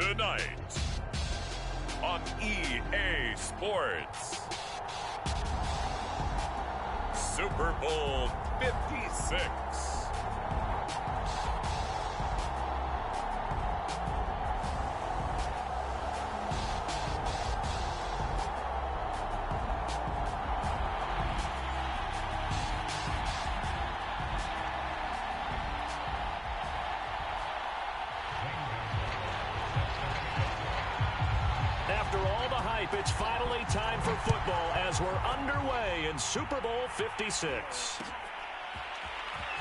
Tonight on EA Sports, Super Bowl 56. After all the hype, it's finally time for football as we're underway in Super Bowl 56.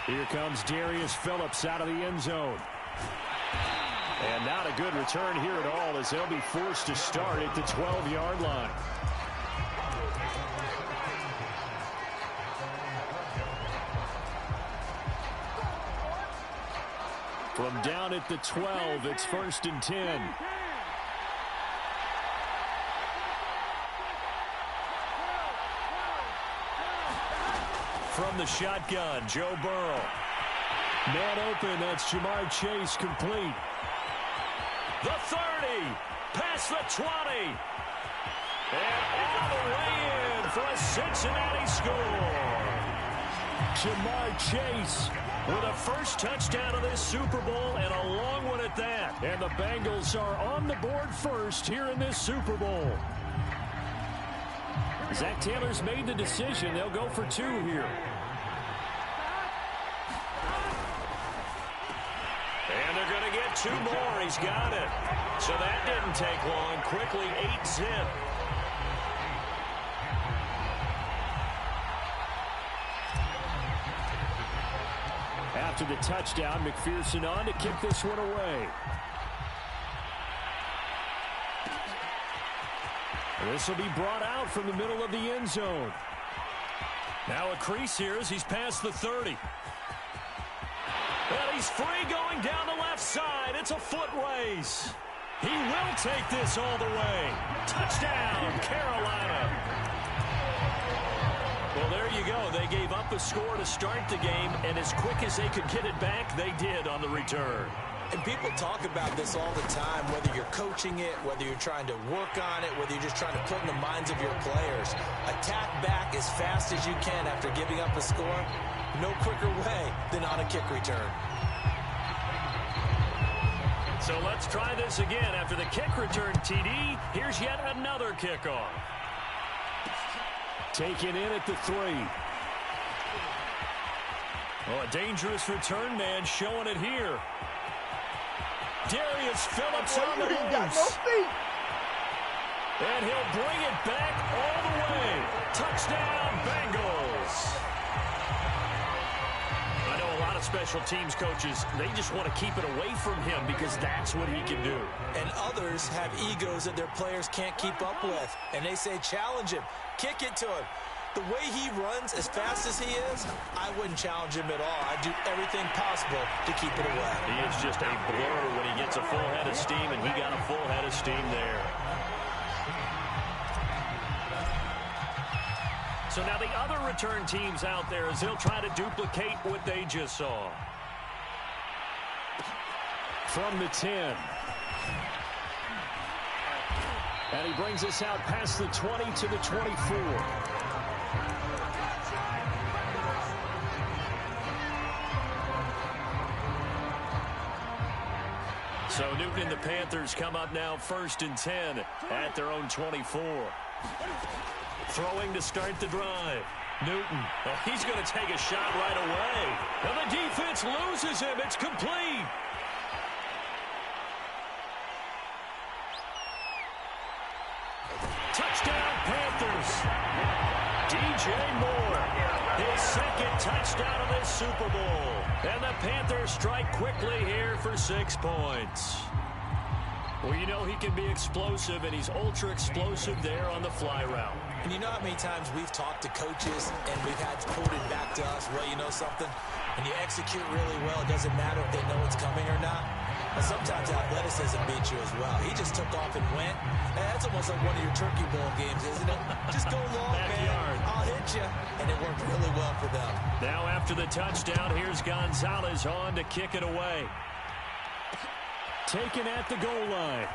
Here comes Darius Phillips out of the end zone. And not a good return here at all as they'll be forced to start at the 12-yard line. From down at the 12, it's 1st and 10. From the shotgun, Joe Burrow. Man open, that's Jamar Chase complete. The 30, past the 20. And all the way in for a Cincinnati score. Jamar Chase with a first touchdown of this Super Bowl and a long one at that. And the Bengals are on the board first here in this Super Bowl. Zach Taylor's made the decision. They'll go for 2 here. And they're going to get 2 more. He's got it. So that didn't take long. Quickly 8-zip. After the touchdown, McPherson on to kick this one away. This will be brought out from the middle of the end zone. Now a crease here as he's past the 30. And he's free going down the left side. It's a foot race. He will take this all the way. Touchdown, Carolina. Well, there you go. They gave up a score to start the game, and as quick as they could get it back, they did on the return. And people talk about this all the time, whether you're coaching it, whether you're trying to work on it, whether you're just trying to put in the minds of your players. Attack back as fast as you can after giving up a score. No quicker way than on a kick return. So let's try this again. After the kick return TD, here's yet another kickoff. Taken in at the 3. Oh, a dangerous return man showing it here. Darius Phillips on the loose. And he'll bring it back all the way. Touchdown, Bengals. I know a lot of special teams coaches, they just want to keep it away from him because that's what he can do. And others have egos that their players can't keep up with. And they say, challenge him. Kick it to him. The way he runs as fast as he is, I wouldn't challenge him at all. I'd do everything possible to keep it away. He is just a blur when he gets a full head of steam, and he got a full head of steam there. So now the other return teams out there as they'll try to duplicate what they just saw. From the 10. And he brings us out past the 20 to the 24. So Newton and the Panthers come up now 1st and 10 at their own 24. Throwing to start the drive. Newton, oh, he's going to take a shot right away. And the defense loses him. It's complete. Touchdown, Panthers. DJ Moore, his second touchdown of this Super Bowl. And the Panthers strike quickly here for 6 points. Well, you know he can be explosive, and he's ultra-explosive there on the fly route. And you know how many times we've talked to coaches and we've had quoted back to us, well, you know something? When you execute really well, it doesn't matter if they know it's coming or not. And sometimes athleticism beats you as well. He just took off and went. And that's almost like one of your Turkey Bowl games, isn't it? Just go long, man. I'll hit you. And it worked really well for them. Now after the touchdown, here's Gonzalez on to kick it away. taken at the goal line.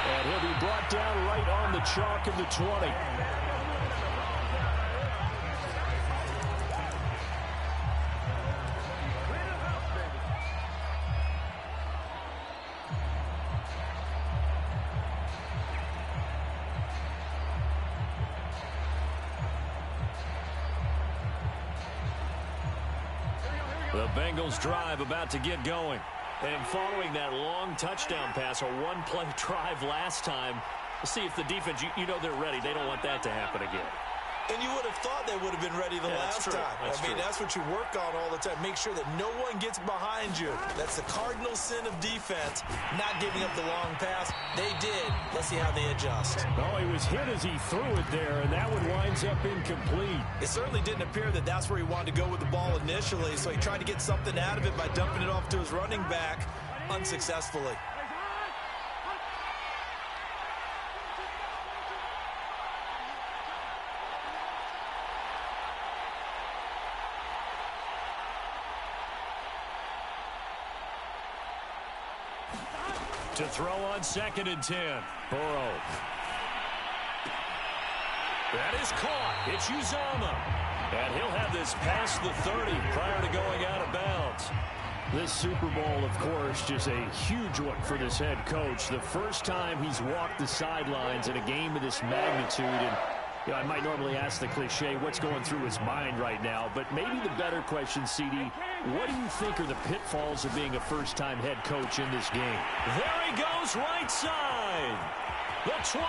And he'll be brought down right on the chalk of the 20. The Bengals drive about to get going. And following that long touchdown pass, a one-play drive last time, we'll see if the defense, you know they're ready. They don't want that to happen again. And you would have thought they would have been ready the last time. I mean, that's what you work on all the time. Make sure that no one gets behind you. That's the cardinal sin of defense, not giving up the long pass. They did. Let's see how they adjust. Oh, he was hit as he threw it there, and that one winds up incomplete. It certainly didn't appear that that's where he wanted to go with the ball initially, so he tried to get something out of it by dumping it off to his running back unsuccessfully. To throw on 2nd and 10. Burrow. That is caught. It's Uzama. And he'll have this past the 30 prior to going out of bounds. This Super Bowl, of course, just a huge one for this head coach. The first time he's walked the sidelines in a game of this magnitude. And you know, I might normally ask the cliche, what's going through his mind right now? But maybe the better question, CD, what do you think are the pitfalls of being a first-time head coach in this game? There he goes, right side. The 20,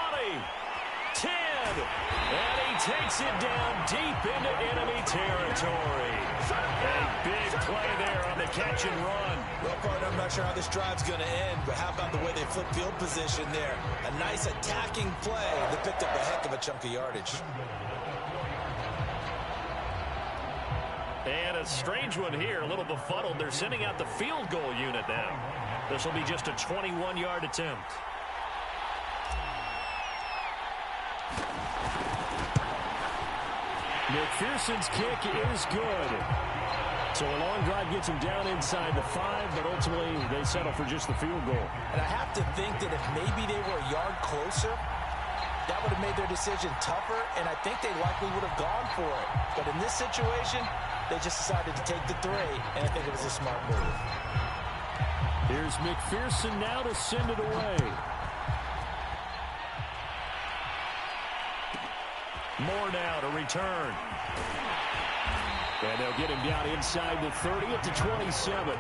10, and he takes it down deep into enemy territory. A big play there on the catch and run. Well, partner, I'm not sure how this drive's going to end, but how about the way they flip field position there? A nice attacking play that picked up a heck of a chunk of yardage. And a strange one here, a little befuddled. They're sending out the field goal unit now. This will be just a 21-yard attempt. McPherson's kick is good. So a long drive gets him down inside the 5, but ultimately they settle for just the field goal. And I have to think that if maybe they were a yard closer, that would have made their decision tougher, and I think they likely would have gone for it. But in this situation, they just decided to take the 3, and I think it was a smart move. Here's McPherson now to send it away. More now to return. And they'll get him down inside the 30 at the 27.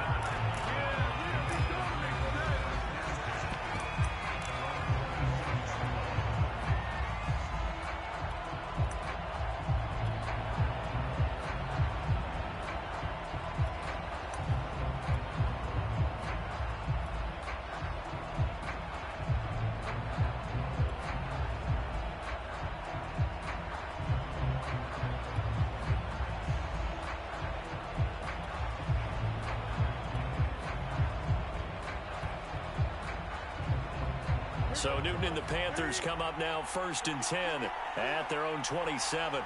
So Newton and the Panthers come up now 1st and 10 at their own 27.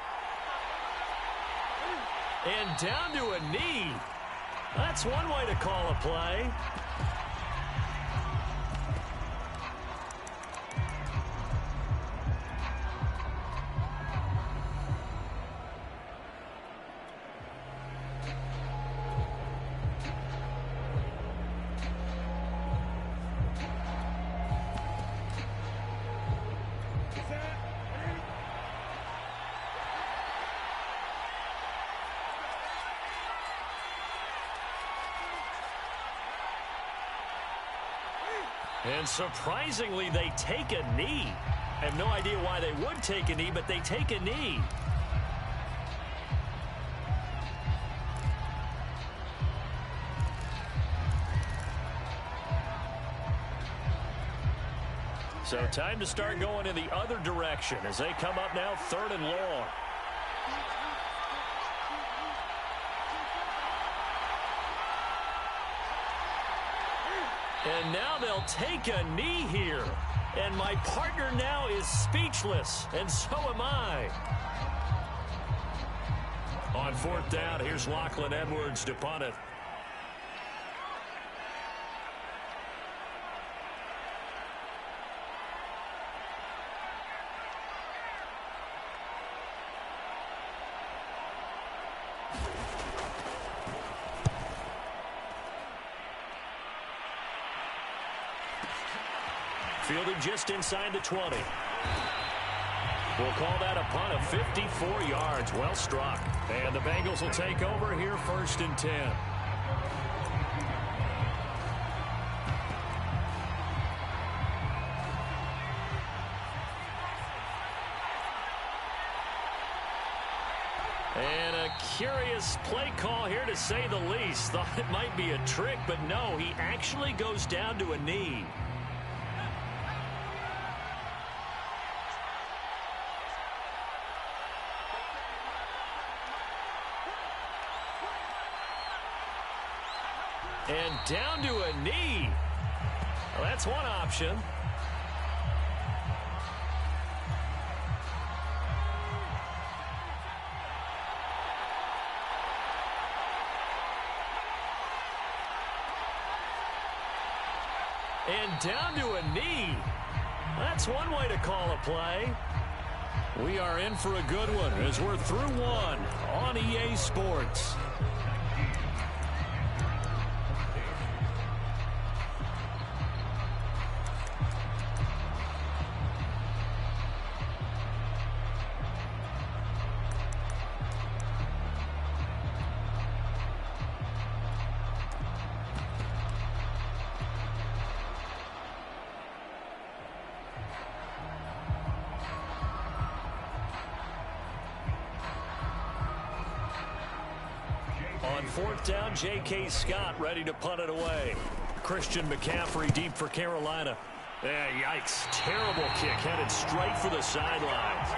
And down to a knee. That's one way to call a play. And surprisingly, they take a knee. I have no idea why they would take a knee, but they take a knee. So time to start going in the other direction as they come up now 3rd and long. And now they'll take a knee here. And my partner now is speechless, and so am I. On 4th down, here's Lachlan Edwards to punt it. fielded just inside the 20. We'll call that a punt of 54 yards. Well struck. And the Bengals will take over here 1st and 10. And a curious play call here, to say the least. Thought it might be a trick, but no, he actually goes down to a knee. And down to a knee. Well, that's one option. And down to a knee. That's one way to call a play. We are in for a good one as we're through one on EA Sports. On 4th down, J.K. Scott ready to punt it away. Christian McCaffrey deep for Carolina. Yikes. Terrible kick headed straight for the sidelines.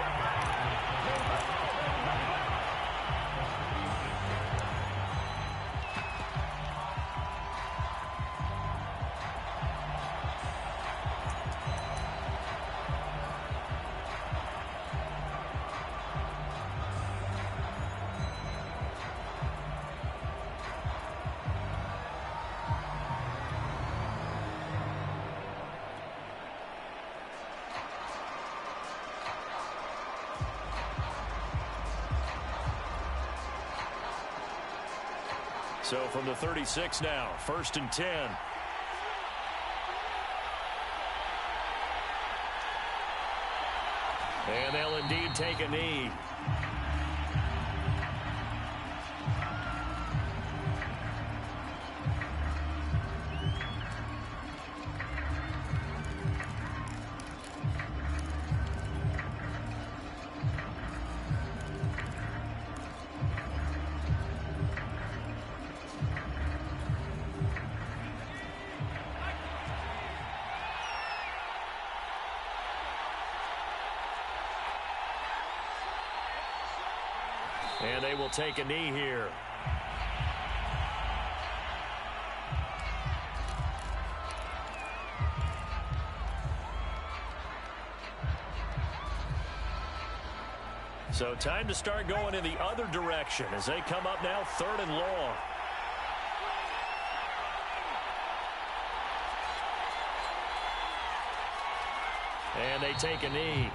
So from the 36 now, 1st and 10. And they'll indeed take a knee. And they will take a knee here. So time to start going in the other direction as they come up now 3rd and long. And they take a knee.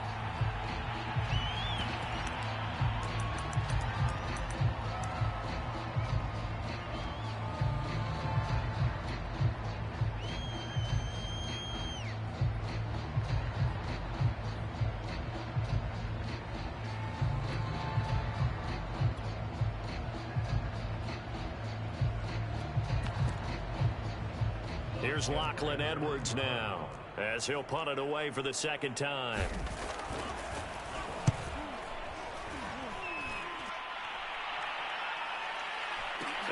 Here's Lachlan Edwards now as he'll punt it away for the 2nd time.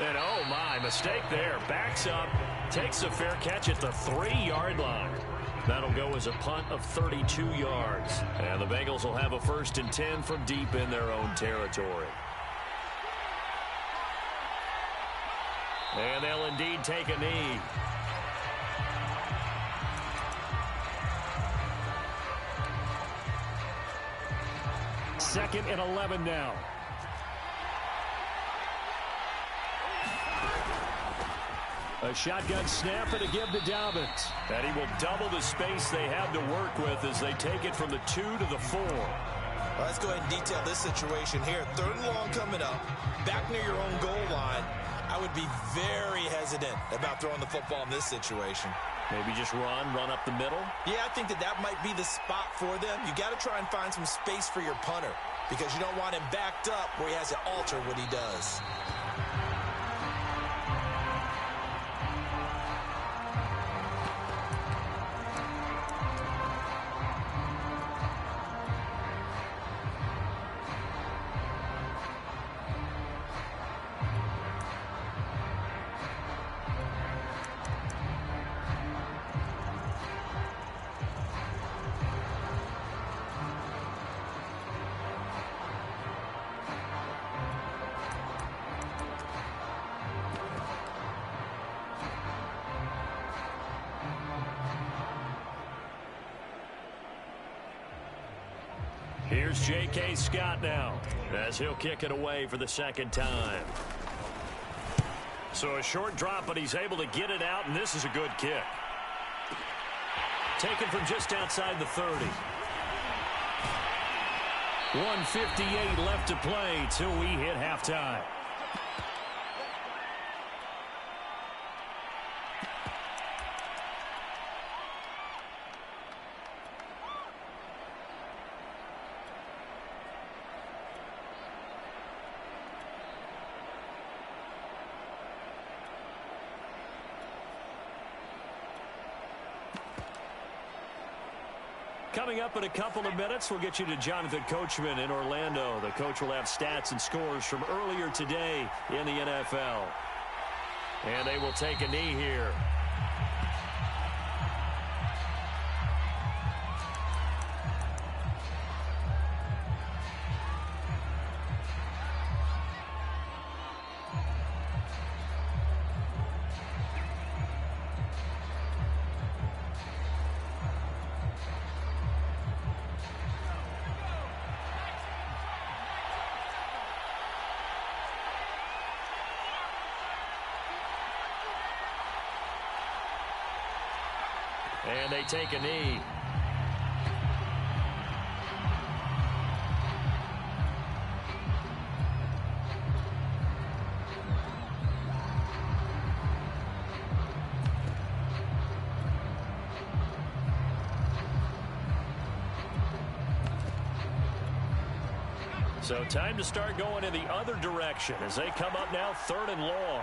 And oh my, mistake there. Backs up, takes a fair catch at the 3-yard line. That'll go as a punt of 32 yards. And the Bengals will have a 1st and 10 from deep in their own territory. And they'll indeed take a knee. Second and 11 now. A shotgun snap and a give to Dobbins. And he will double the space they have to work with as they take it from the 2 to the 4. Well, let's go ahead and detail this situation here. 3rd and long coming up, back near your own goal line. I would be very hesitant about throwing the football in this situation. Maybe just run up the middle? Yeah, I think that might be the spot for them. You got to try and find some space for your punter because you don't want him backed up where he has to alter what he does. Here's J.K. Scott now, as he'll kick it away for the second time. So a short drop, but he's able to get it out, and this is a good kick. Taken from just outside the 30. 1:58 left to play till we hit halftime. Coming up in a couple of minutes, we'll get you to Jonathan Coachman in Orlando. The coach will have stats and scores from earlier today in the NFL. And they will take a knee here. And they take a knee. So time to start going in the other direction as they come up now 3rd and long.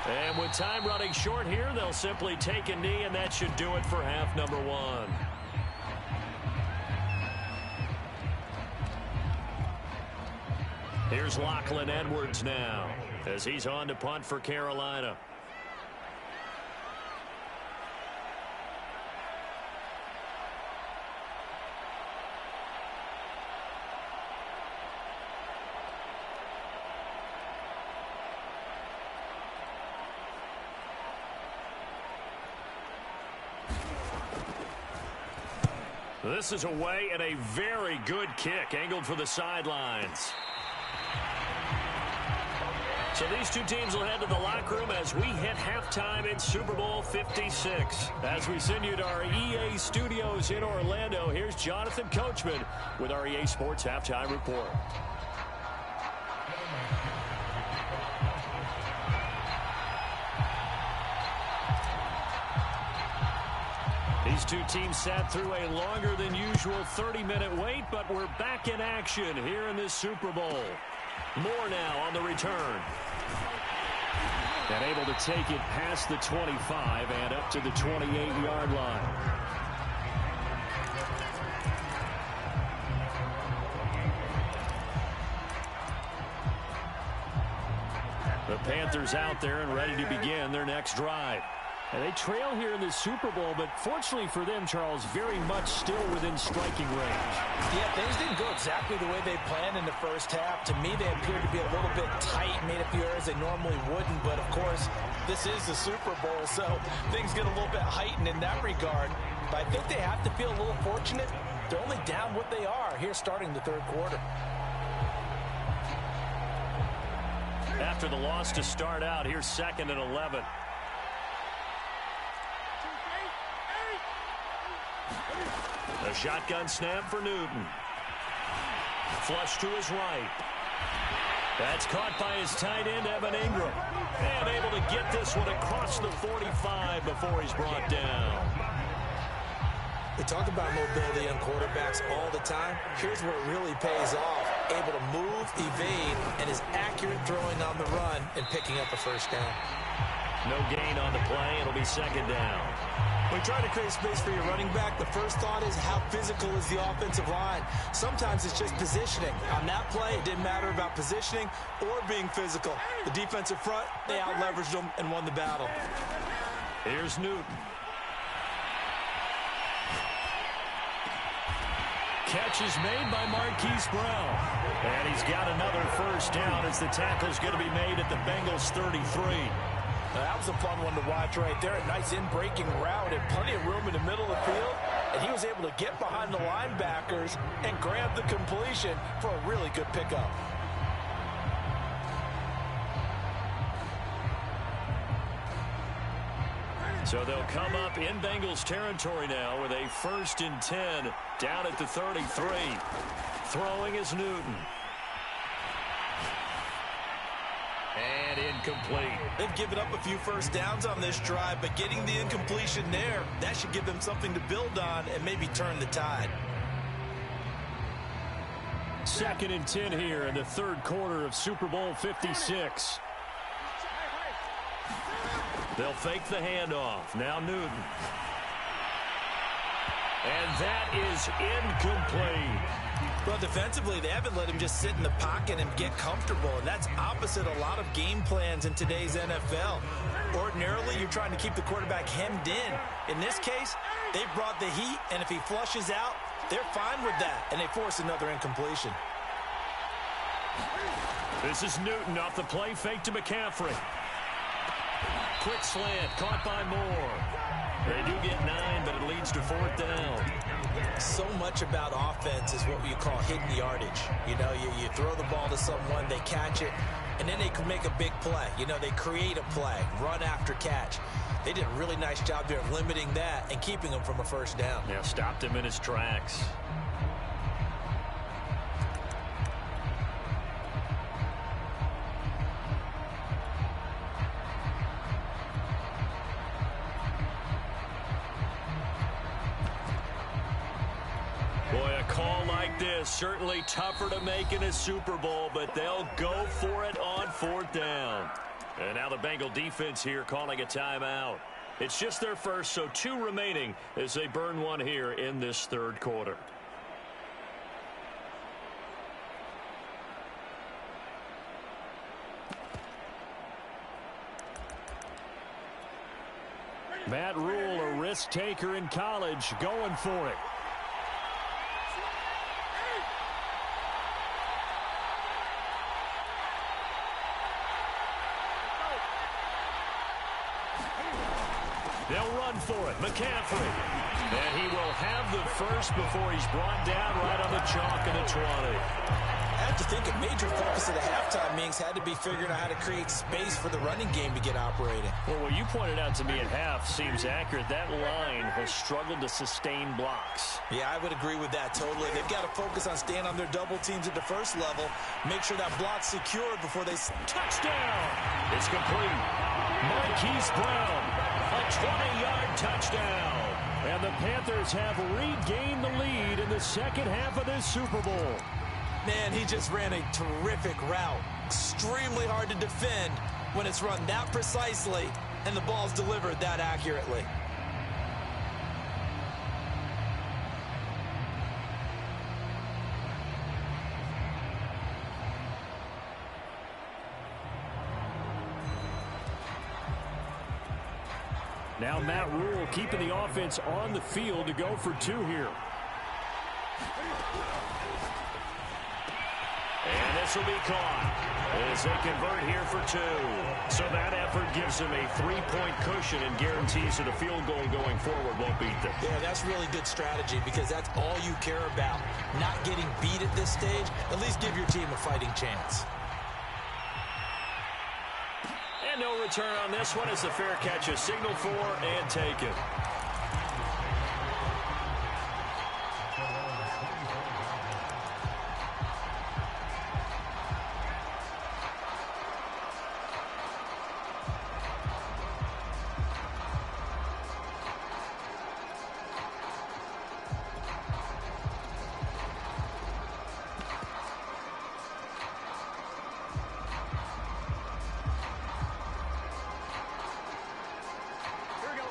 And with time running short here, they'll simply take a knee, and that should do it for half number one. Here's Lachlan Edwards now as he's on to punt for Carolina. This is away and a very good kick, angled for the sidelines. So these two teams will head to the locker room as we hit halftime in Super Bowl 56. As we send you to our EA studios in Orlando, here's Jonathan Coachman with our EA Sports Halftime Report. These two teams sat through a longer than usual 30-minute wait, but we're back in action here in this Super Bowl. More now on the return. And able to take it past the 25 and up to the 28-yard line. The Panthers out there and ready to begin their next drive. And they trail here in the Super Bowl, but fortunately for them, Charles, very much still within striking range. Yeah, things didn't go exactly the way they planned in the first half. To me, they appeared to be a little bit tight, made a few errors they normally wouldn't. But, of course, this is the Super Bowl, so things get a little bit heightened in that regard. But I think they have to feel a little fortunate. They're only down what they are here starting the third quarter. After the loss to start out, here's 2nd and 11. A shotgun snap for Newton. Flush to his right. That's caught by his tight end, Evan Ingram. And able to get this one across the 45 before he's brought down. We talk about mobility on quarterbacks all the time. Here's where it really pays off. Able to move, evade, and is accurate throwing on the run and picking up a first down. No gain on the play. It'll be second down. When you try to create space for your running back, the first thought is how physical is the offensive line. Sometimes it's just positioning. On that play, it didn't matter about positioning or being physical. The defensive front, they out-leveraged them and won the battle. Here's Newton. Catch is made by Marquise Brown. And he's got another first down as the tackle's going to be made at the Bengals 33. That was a fun one to watch right there. A nice in-breaking route and plenty of room in the middle of the field. And he was able to get behind the linebackers and grab the completion for a really good pickup. So they'll come up in Bengals territory now with a 1st and 10 down at the 33. Throwing is Newton. And incomplete. They've given up a few first downs on this drive, but getting the incompletion there, that should give them something to build on and maybe turn the tide. 2nd and 10 here in the 3rd quarter of Super Bowl 56. They'll fake the handoff. Now Newton. And that is incomplete. Well, defensively, they haven't let him just sit in the pocket and get comfortable, and that's opposite a lot of game plans in today's NFL. Ordinarily, you're trying to keep the quarterback hemmed in. In this case, they brought the heat, and if he flushes out, they're fine with that, and they force another incompletion. This is Newton off the play fake to McCaffrey. Quick slant, caught by Moore. They do get 9, but it leads to 4th down. So much about offense is what you call hidden yardage. You know, you throw the ball to someone, they catch it, and then they can make a big play. You know, they create a play, run after catch. They did a really nice job there of limiting that and keeping him from a first down. Yeah, stopped him in his tracks. Boy, a call like this, certainly tougher to make in a Super Bowl, but they'll go for it on 4th down. And now the Bengal defense here calling a timeout. It's just their first, so 2 remaining as they burn one here in this 3rd quarter. Matt Rule, a risk taker in college, going for it. They'll run for it. McCaffrey. And he will have the first before he's brought down right on the chalk at the 20. I have to think a major focus of the halftime meetings had to be figuring out how to create space for the running game to get operating. Well, what you pointed out to me at half seems accurate. That line has struggled to sustain blocks. Yeah, I would agree with that totally. They've got to focus on staying on their double teams at the first level. Make sure that block's secure before they... Touchdown! It's complete. Marquise Brown, a 20-yard touchdown. And the Panthers have regained the lead in the second half of this Super Bowl. Man, he just ran a terrific route. Extremely hard to defend when it's run that precisely and the ball's delivered that accurately. Now Matt Rule keeping the offense on the field to go for 2 here. And this will be caught as they convert here for 2. So that effort gives them a 3-point cushion and guarantees that a field goal going forward won't beat them. Yeah, that's really good strategy because that's all you care about. Not getting beat at this stage. At least give your team a fighting chance. And no return on this one as the fair catch is signaled for and taken.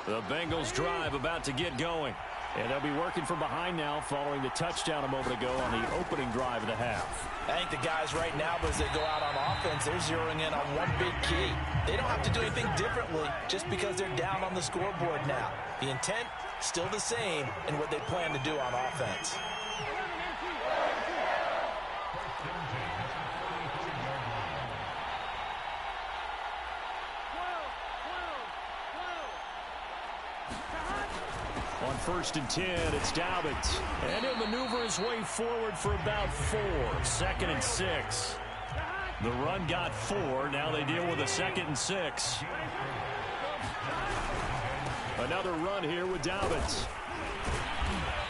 The Bengals drive about to get going. And they'll be working from behind now following the touchdown a moment ago on the opening drive of the half. I think the guys right now, as they go out on offense, they're zeroing in on one big key. They don't have to do anything differently just because they're down on the scoreboard now. The intent, still the same in what they plan to do on offense. On 1st and 10, it's Dobbins. And he'll maneuver his way forward for about 4. 2nd and 6. The run got 4. Now they deal with a 2nd and 6. Another run here with Dobbins.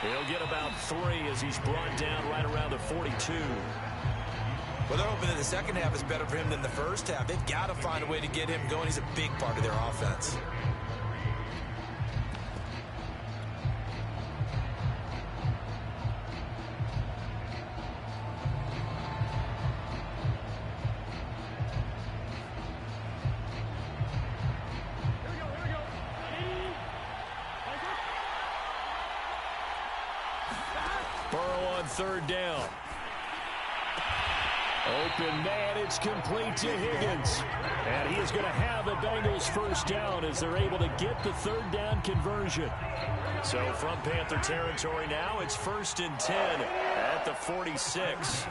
He'll get about 3 as he's brought down right around the 42. Well, they're hoping that the second half is better for him than the first half. They've got to find a way to get him going. He's a big part of their offense. Burrow on 3rd down. Open man, it's complete to Higgins. And he is going to have a Bengals 1st down as they're able to get the 3rd down conversion. So from Panther territory now, it's 1st and 10 at the 46.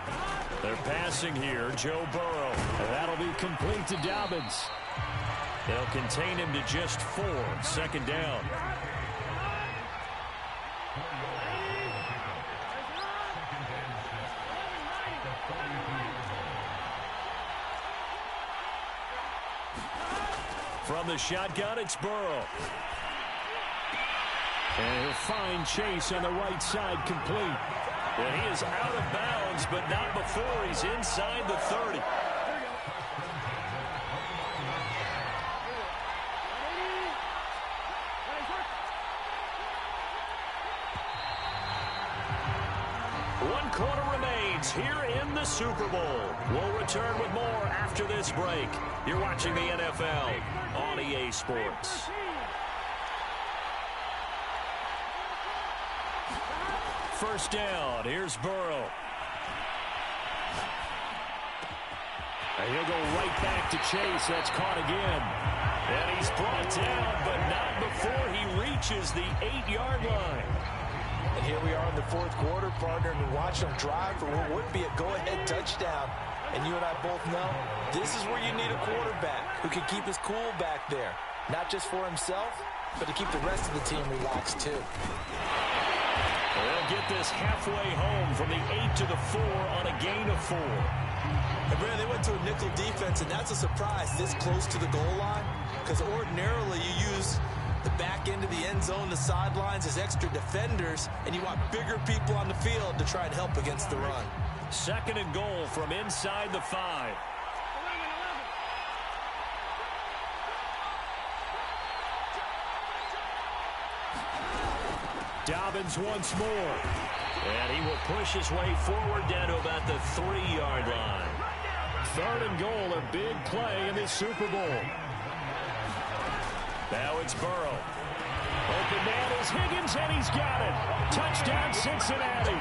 They're passing here, Joe Burrow. And that'll be complete to Dobbins. They'll contain him to just 4, 2nd down. From the shotgun, it's Burrow. And he'll find Chase on the right side complete. And he is out of bounds, but not before he's inside the 30. One quarter remains here in the Super Bowl. We'll return with more after this break. You're watching the NFL on EA Sports. First down, here's Burrow. And he'll go right back to Chase. That's caught again. And he's brought down, but not before he reaches the 8-yard line. And here we are in the 4th quarter, partner, and we watch them drive for what would be a go-ahead touchdown. And you and I both know this is where you need a quarterback who can keep his cool back there. Not just for himself, but to keep the rest of the team relaxed too. They'll get this halfway home from the 8 to the 4 on a gain of 4. And Brad, they went to a nickel defense, and that's a surprise this close to the goal line, because ordinarily you use the back end of the end zone, the sidelines as extra defenders, and you want bigger people on the field to try and help against the run. 2nd and goal from inside the 5. Dobbins once more. And he will push his way forward down to about the 3-yard line. 3rd and goal, a big play in this Super Bowl. Now it's Burrow. Open man is Higgins, and he's got it. Touchdown, Cincinnati.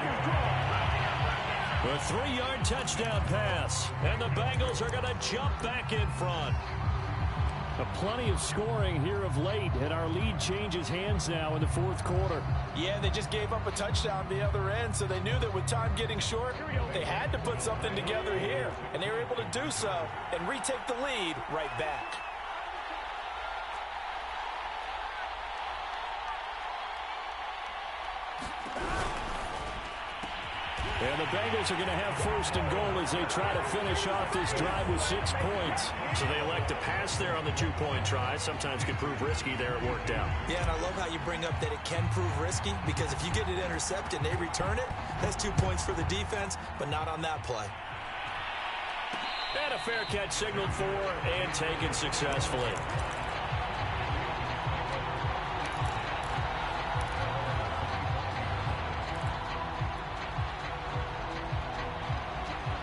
The 3-yard touchdown pass. And the Bengals are going to jump back in front. Plenty of scoring here of late, and our lead changes hands now in the 4th quarter. Yeah, they just gave up a touchdown the other end, so they knew that with time getting short, they had to put something together here, and they were able to do so and retake the lead right back. And the Bengals are going to have 1st and goal as they try to finish off this drive with 6 points. So they elect to pass there on the 2-point try. Sometimes can prove risky there. It worked out. Yeah, and I love how you bring up that it can prove risky, because if you get it intercepted and they return it, that's 2 points for the defense, but not on that play. And a fair catch signaled for and taken successfully.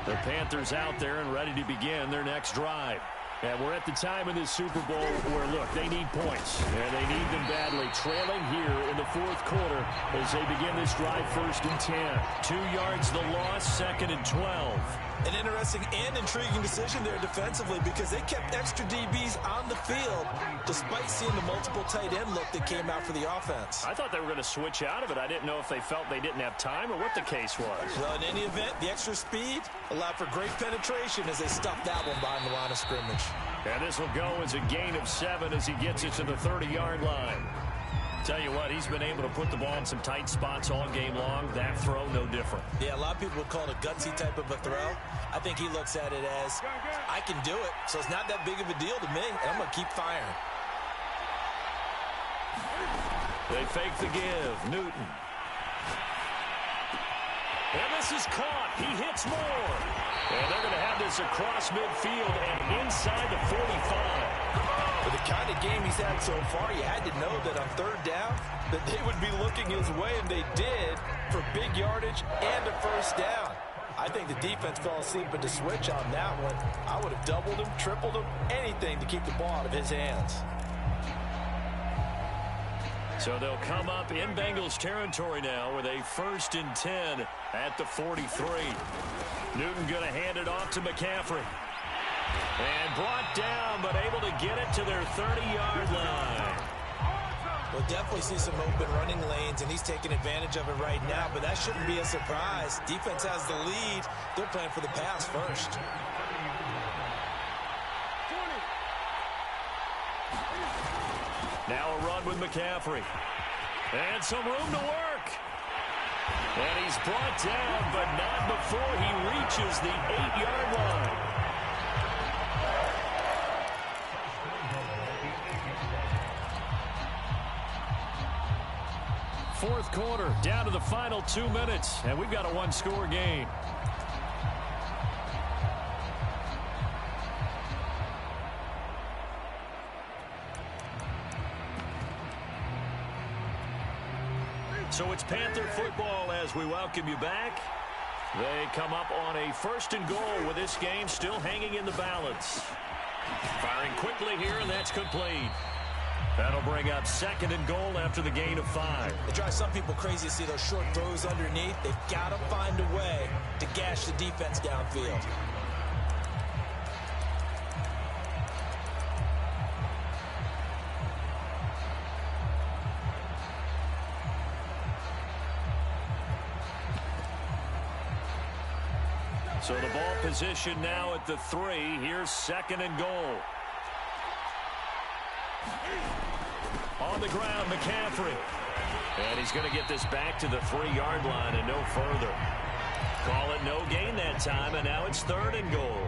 The Panthers out there and ready to begin their next drive. And we're at the time in this Super Bowl where, look, they need points. And they need them badly. Trailing here in the fourth quarter as they begin this drive 1st and 10. 2 yards the loss, 2nd and 12. An interesting and intriguing decision there defensively because they kept extra DBs on the field despite seeing the multiple tight end look that came out for the offense. I thought they were going to switch out of it. I didn't know if they felt they didn't have time or what the case was. Well, in any event, the extra speed allowed for great penetration as they stuffed that one behind the line of scrimmage. And this will go as a gain of 7 as he gets it to the 30-yard line. Tell you what, he's been able to put the ball in some tight spots all game long. That throw, no different. Yeah, a lot of people would call it a gutsy type of a throw. I think he looks at it as, I can do it, so it's not that big of a deal to me, and I'm going to keep firing. They fake the give. Newton. And this is caught. He hits more. And they're going to have this across midfield and inside the 45. For the kind of game he's had so far, you had to know that on 3rd down, that they would be looking his way, and they did, for big yardage and a 1st down. I think the defense fell asleep at the switch on that one. I would have doubled him, tripled him, anything to keep the ball out of his hands. So they'll come up in Bengals territory now with a 1st and 10 at the 43. Newton going to hand it off to McCaffrey. And brought down, but able to get it to their 30-yard line. We'll definitely see some open running lanes, and he's taking advantage of it right now, but that shouldn't be a surprise. Defense has the lead. They're playing for the pass first. Now a run with McCaffrey. And some room to work. And he's brought down, but not before he reaches the 8-yard line. Fourth quarter, down to the final 2 minutes, and we've got a one-score game. So it's Panther football as we welcome you back. They come up on a 1st and goal with this game still hanging in the balance. Firing quickly here, and that's complete. That'll bring up 2nd and goal after the gain of 5. It drives some people crazy to see those short throws underneath. They've got to find a way to gash the defense downfield. So the ball position now at the 3. Here's 2nd and goal. On the ground, McCaffrey. And he's going to get this back to the 3-yard line and no further. Call it no gain that time, and now it's 3rd and goal.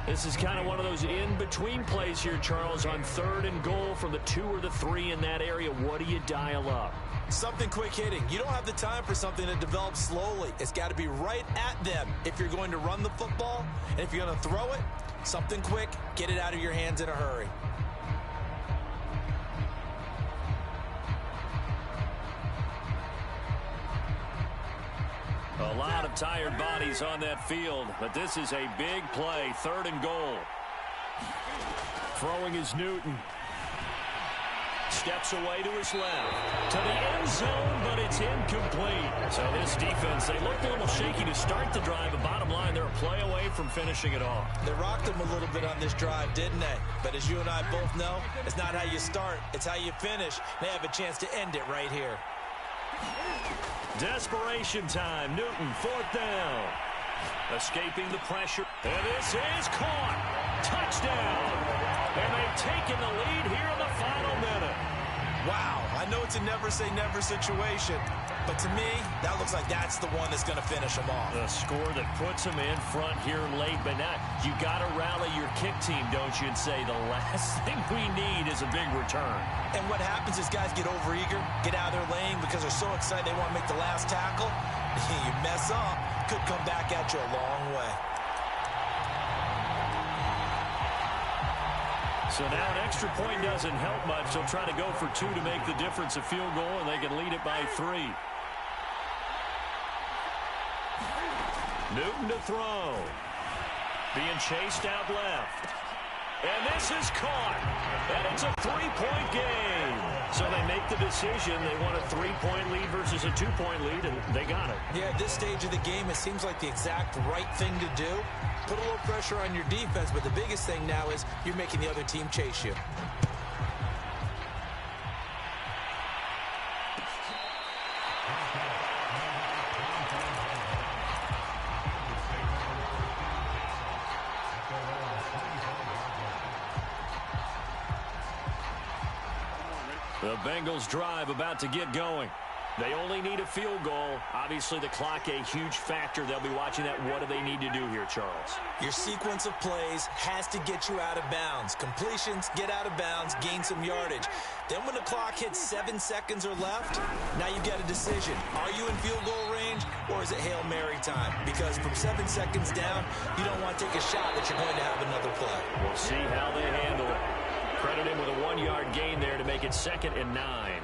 This is kind of one of those in-between plays here, Charles, on 3rd and goal from the 2 or the 3 in that area. What do you dial up? Something quick hitting. You don't have the time for something that develops slowly. It's got to be right at them if you're going to run the football. And if you're going to throw it, something quick, get it out of your hands in a hurry. A lot of tired bodies on that field, but this is a big play, 3rd and goal. Throwing is Newton. Steps away to his left. To the end zone, but it's incomplete. So this defense, they looked a little shaky to start the drive, but bottom line, they're a play away from finishing it off. They rocked them a little bit on this drive, didn't they? But as you and I both know, it's not how you start, it's how you finish. They have a chance to end it right here. Desperation time. Newton, 4th down. Escaping the pressure. And this is caught. Touchdown. And they've taken the lead here in the final minute. Wow, I know it's a never-say-never situation, but to me, that looks like that's the one that's going to finish them off. The score that puts them in front here late, but not. You got to rally your kick team, don't you, and say the last thing we need is a big return. And what happens is guys get overeager, get out of their lane because they're so excited they want to make the last tackle. You mess up, could come back at you a long way. So now an extra point doesn't help much. They'll try to go for 2 to make the difference a field goal, and they can lead it by 3. Newton to throw. Being chased out left. And this is caught. And it's a three-point game. So they make the decision. They want a three-point lead versus a two-point lead, and they got it. Yeah, at this stage of the game, it seems like the exact right thing to do. Put a little pressure on your defense, but the biggest thing now is you're making the other team chase you. The Bengals drive about to get going. They only need a field goal. Obviously, the clock a huge factor. They'll be watching that. What do they need to do here, Charles? Your sequence of plays has to get you out of bounds. Completions, get out of bounds, gain some yardage. Then when the clock hits 7 seconds or left, now you've got a decision. Are you in field goal range, or is it Hail Mary time? Because from 7 seconds down, you don't want to take a shot that you're going to have another play. We'll see how they handle it. Credit him with a 1-yard gain there to make it 2nd and 9.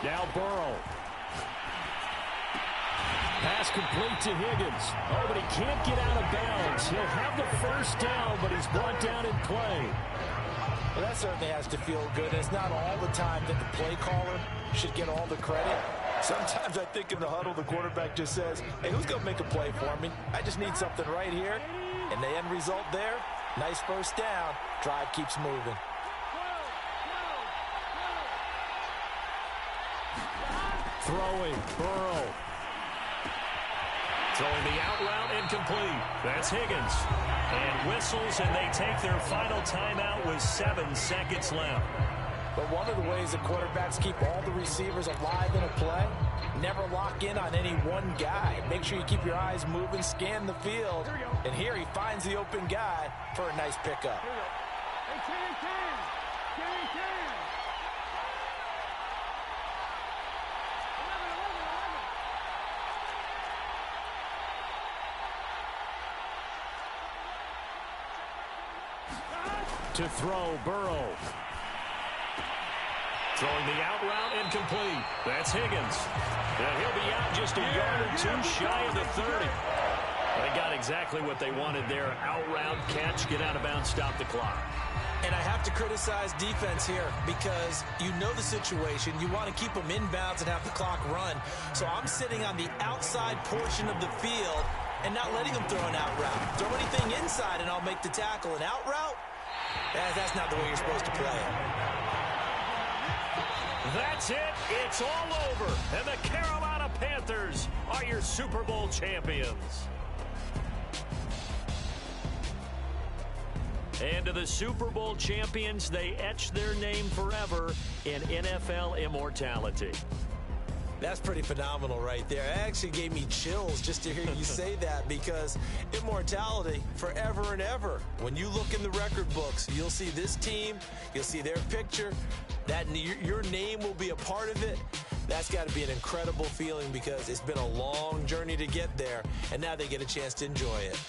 Now Burrow. Pass complete to Higgins. Oh, but he can't get out of bounds. He'll have the first down, but he's brought down in play. Well, that certainly has to feel good. It's not all the time that the play caller should get all the credit. Sometimes I think in the huddle, the quarterback just says, hey, who's going to make a play for me? I just need something right here. And the end result there, nice first down. Drive keeps moving. Throwing, Burrow. Throwing the out route incomplete. That's Higgins. And whistles, and they take their final timeout with 7 seconds left. But one of the ways the quarterbacks keep all the receivers alive in a play, never lock in on any one guy. Make sure you keep your eyes moving, scan the field. And here he finds the open guy for a nice pickup. To throw, Burrow. Throwing the out route incomplete. That's Higgins. And he'll be out just a yard or two shy of the 30. They got exactly what they wanted there. Out route, catch, get out of bounds, stop the clock. And I have to criticize defense here because you know the situation. You want to keep them in bounds and have the clock run. So I'm sitting on the outside portion of the field and not letting them throw an out route. Throw anything inside and I'll make the tackle. An out route? That's not the way you're supposed to play it. That's it. It's all over. And the Carolina Panthers are your Super Bowl champions. And to the Super Bowl champions, they etch their name forever in NFL immortality. That's pretty phenomenal right there. It actually gave me chills just to hear you say that because immortality forever and ever. When you look in the record books, you'll see this team, you'll see their picture, that your name will be a part of it. That's got to be an incredible feeling because it's been a long journey to get there, and now they get a chance to enjoy it.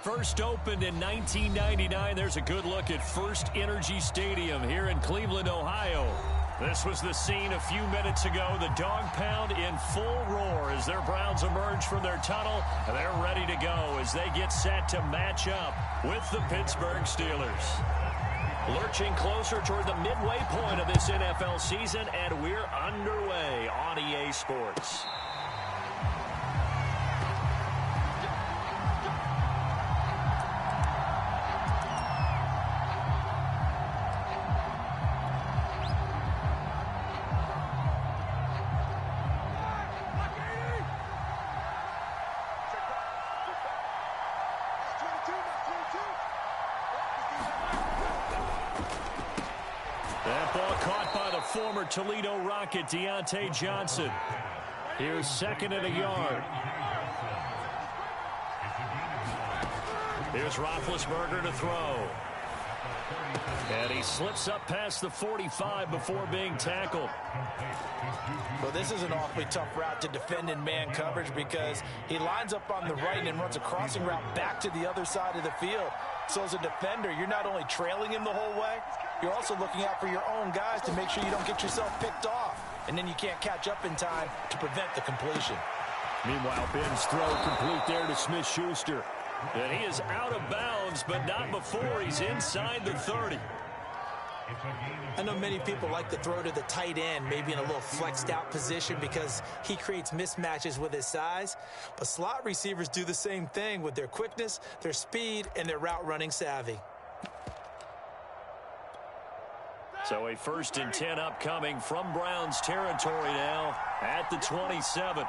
First opened in 1999. There's a good look at First Energy Stadium here in Cleveland, Ohio. This was the scene a few minutes ago. The dog pound in full roar as their Browns emerge from their tunnel. And they're ready to go as they get set to match up with the Pittsburgh Steelers. Lurching closer toward the midway point of this NFL season, and we're underway on EA Sports. Former Toledo Rocket Deontay Johnson. Here's second and a yard. Here's Roethlisberger to throw. And he slips up past the 45 before being tackled. Well, this is an awfully tough route to defend in man coverage because he lines up on the right and runs a crossing route back to the other side of the field. So as a defender, you're not only trailing him the whole way, you're also looking out for your own guys to make sure you don't get yourself picked off. And then you can't catch up in time to prevent the completion. Meanwhile, Ben's throw complete there to Smith-Schuster. And he is out of bounds, but not before he's inside the 30. I know many people like to throw to the tight end, maybe in a little flexed out position because he creates mismatches with his size. But slot receivers do the same thing with their quickness, their speed, and their route running savvy. So a 1st and 10 upcoming from Browns territory now at the 27.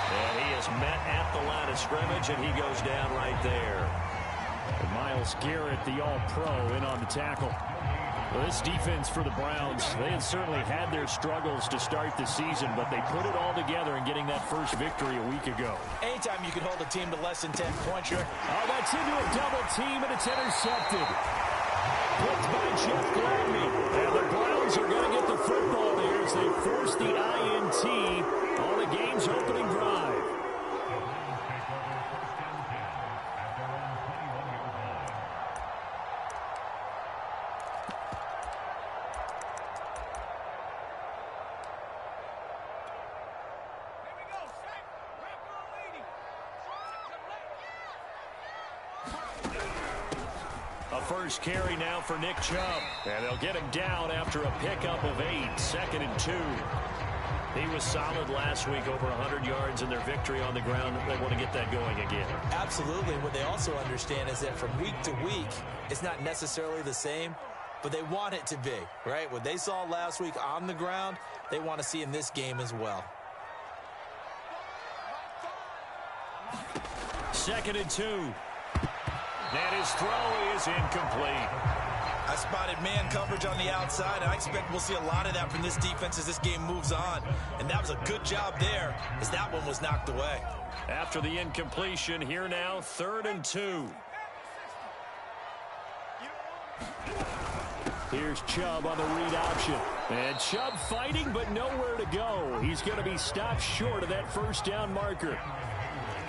And he is met at the line of scrimmage, and he goes down right there. And Myles Garrett, the All-Pro, in on the tackle. Well, this defense for the Browns, they had certainly had their struggles to start the season, but they put it all together in getting that first victory a week ago. Anytime you can hold a team to less than 10 points, oh, that's into a double team, and it's intercepted. Picked by Jeff Gladney. And the Browns are going to get the football there as they force the INT on the game's opening drive. First carry now for Nick Chubb. And they'll get him down after a pickup of 8, 2nd and 2. He was solid last week, over 100 yards in their victory on the ground. They want to get that going again. Absolutely. What they also understand is that from week to week, it's not necessarily the same, but they want it to be, right? What they saw last week on the ground, they want to see in this game as well. 2nd and 2. And his throw is incomplete. I spotted man coverage on the outside, and I expect we'll see a lot of that from this defense as this game moves on. And that was a good job there as that one was knocked away. After the incompletion, here now, 3rd and 2. Here's Chubb on the read option. And Chubb fighting, but nowhere to go. He's going to be stopped short of that first down marker.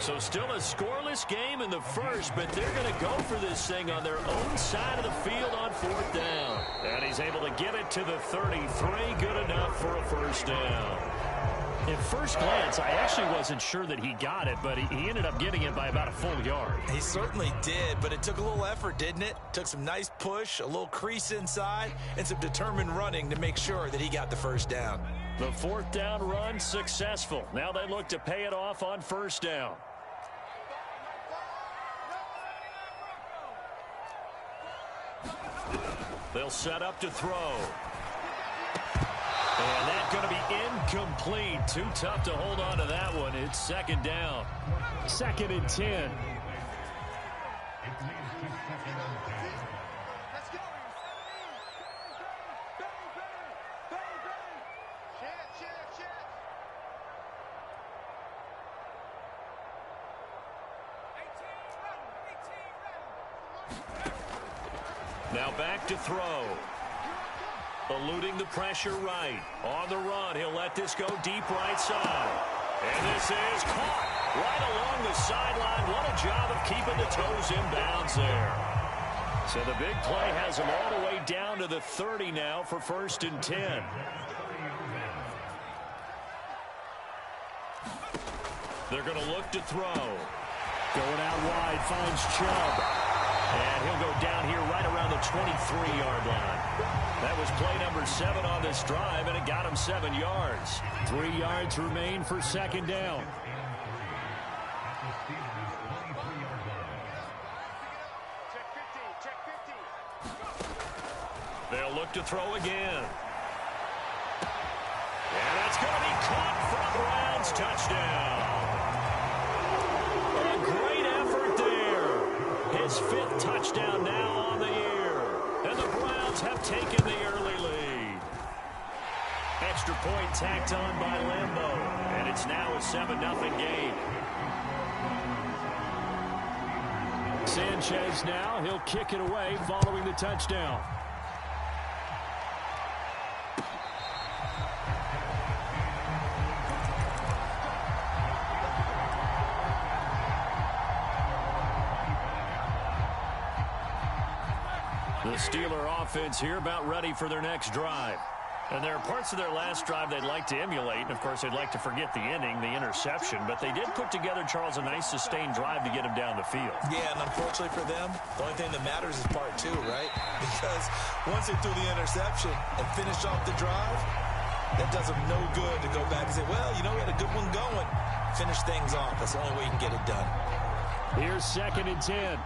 So still a scoreless game in the first, but they're going to go for this thing on their own side of the field on 4th down. And he's able to get it to the 33. Good enough for a first down. At first glance, I actually wasn't sure that he got it, but he ended up getting it by about a full yard. He certainly did, but it took a little effort, didn't it? Took some nice push, a little crease inside, and some determined running to make sure that he got the first down. The 4th down run successful. Now they look to pay it off on 1st down. They'll set up to throw. And that's going to be incomplete. Too tough to hold on to that one. It's 2nd down. 2nd and 10. Now back to throw. Eluding the pressure right. On the run, he'll let this go deep right side. And this is caught right along the sideline. What a job of keeping the toes in bounds there. So the big play has him all the way down to the 30 now for 1st and 10. They're going to look to throw. Going out wide, finds Chubb. And he'll go down here right around the 23-yard line. That was play number 7 on this drive, and it got him 7 yards. 3 yards remain for 2nd down. They'll look to throw again. And that's going to be caught for a Browns touchdown. A great effort there. His 5th touchdown now on the year. And the Browns have taken the early lead. Extra point tacked on by Lambeau. And it's now a 7-0 game. Sanchez now, he'll kick it away following the touchdown. The Steeler offense here about ready for their next drive. And there are parts of their last drive they'd like to emulate. And, of course, they'd like to forget the ending, the interception. But they did put together, Charles, a nice sustained drive to get him down the field. Yeah, and unfortunately for them, the only thing that matters is part 2, right? Because once they threw the interception and finished off the drive, that does them no good to go back and say, well, you know, we had a good one going. Finish things off. That's the only way you can get it done. Here's 2nd and 10.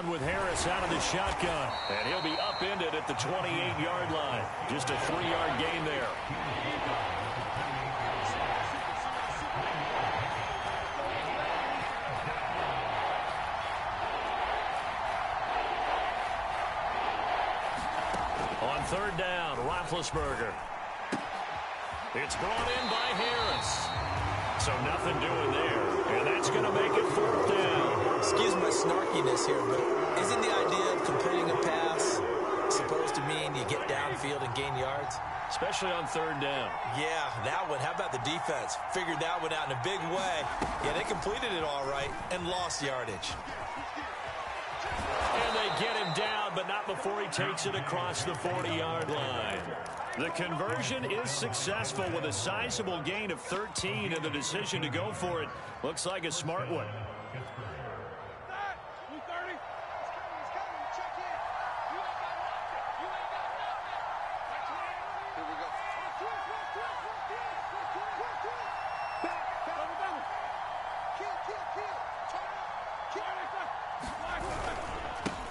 With Harris out of the shotgun, and he'll be upended at the 28-yard line. Just a 3-yard gain there. On 3rd down, Roethlisberger. It's brought in by Harris. So nothing doing there, and that's going to make it 4th down. Excuse my snarkiness here, but isn't the idea of completing a pass supposed to mean you get downfield and gain yards? Especially on 3rd down. Yeah, that one. How about the defense? Figured that one out in a big way. Yeah, they completed it all right and lost yardage. And they get him down, but not before he takes it across the 40-yard line. The conversion is successful with a sizable gain of 13, and the decision to go for it looks like a smart one.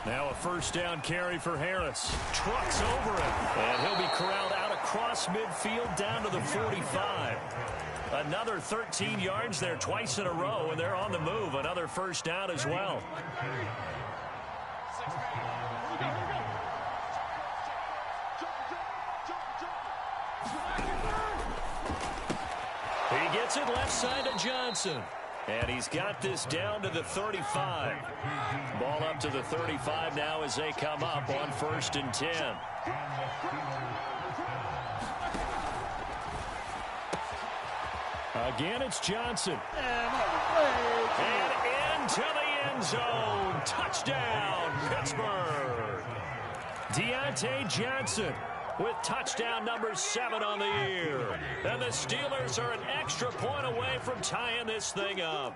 Now a 1st down carry for Harris. Trucks over him. And he'll be corralled out across midfield down to the 45. Another 13 yards there twice in a row, and they're on the move. Another 1st down as well. He gets it left side to Johnson. And he's got this down to the 35. Ball up to the 35 now as they come up on 1st and 10. Again, it's Johnson. And into the end zone. Touchdown, Pittsburgh. Deontay Johnson with touchdown number 7 on the year. And the Steelers are an extra point away from tying this thing up.